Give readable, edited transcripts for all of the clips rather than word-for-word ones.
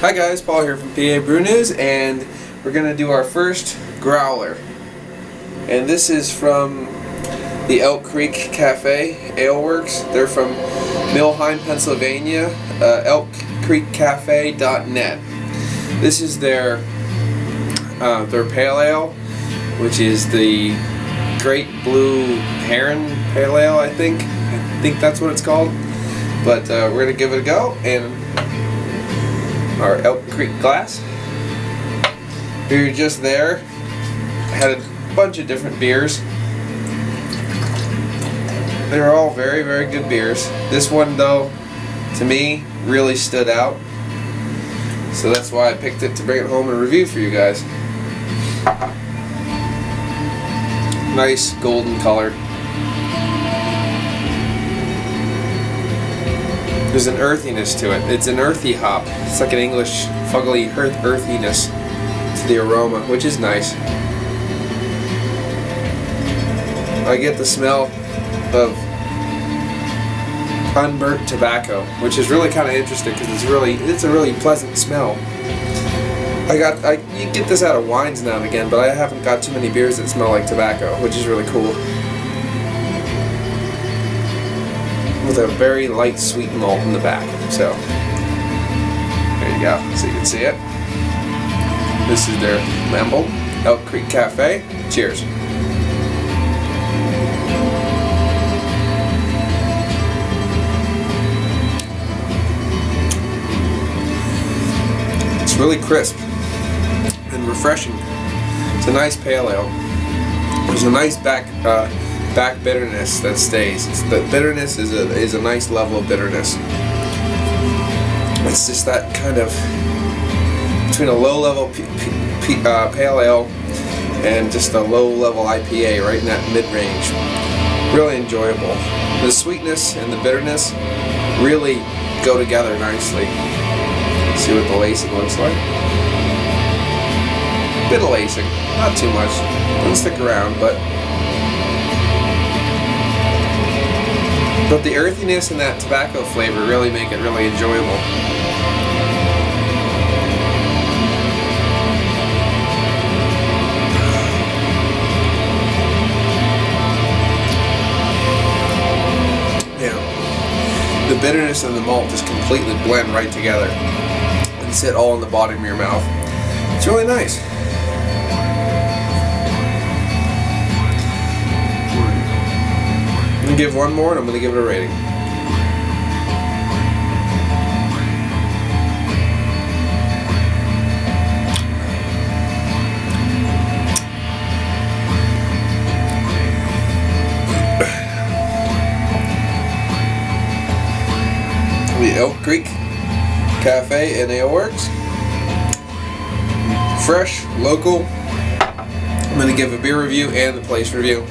Hi guys, Paul here from PABrewNews, and we're going to do our first growler. And this is from the Elk Creek Cafe Ale Works. They're from Millheim, Pennsylvania, elkcreekcafe.net. This is their pale ale, which is the Great Blue Heron Pale Ale, I think that's what it's called. But we're going to give it a go, and our Elk Creek glass. We were just there, had a bunch of different beers. They were all very, very good beers. This one, though, to me, really stood out. So that's why I picked it to bring it home and review for you guys. Nice golden color. There's an earthiness to it. It's an earthy hop. It's like an English fuggly earthiness to the aroma, which is nice. I get the smell of unburnt tobacco, which is really kind of interesting because it's a really pleasant smell. You get this out of wines now and again, but I haven't got too many beers that smell like tobacco, which is really cool. With a very light sweet malt in the back. So there you go, so you can see it. This is their label, Elk Creek Cafe. Cheers. It's really crisp and refreshing. It's a nice pale ale. There's a nice back bitterness that stays. The bitterness is a nice level of bitterness. It's just that kind of between a low-level pale ale and just a low-level IPA, right in that mid-range. Really enjoyable. The sweetness and the bitterness really go together nicely. See what the lacing looks like. Bit of lacing, not too much. Doesn't stick around, but the earthiness and that tobacco flavor really make it really enjoyable. Yeah. The bitterness and the malt just completely blend right together and sit all in the bottom of your mouth. It's really nice. I'm going to give one more, and I'm going to give it a rating. The Elk Creek Cafe and Ale Works. Fresh, local. I'm going to give a beer review and the place review.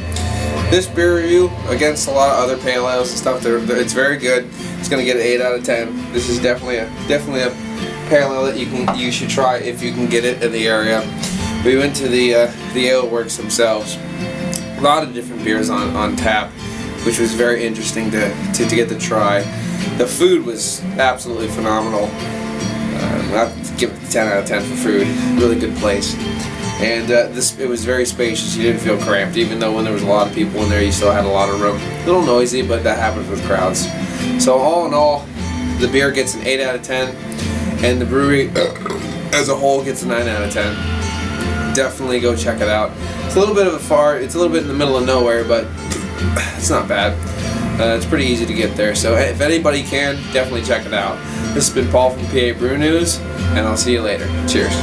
This beer review, against a lot of other pale ales and stuff, it's very good. It's going to get an 8 out of 10. This is definitely a pale ale that you should try if you can get it in the area. We went to the Ale Works themselves. A lot of different beers on tap, which was very interesting to get to try. The food was absolutely phenomenal. I'd give it a 10 out of 10 for food. Really good place. And it was very spacious. You didn't feel cramped, even though when there was a lot of people in there, you still had a lot of room. A little noisy, but that happens with crowds. So all in all, the beer gets an 8 out of 10, and the brewery as a whole gets a 9 out of 10. Definitely go check it out. It's a little bit it's a little bit in the middle of nowhere, but it's not bad. It's pretty easy to get there. So if anybody can, definitely check it out. This has been Paul from PABrewNews, and I'll see you later. Cheers.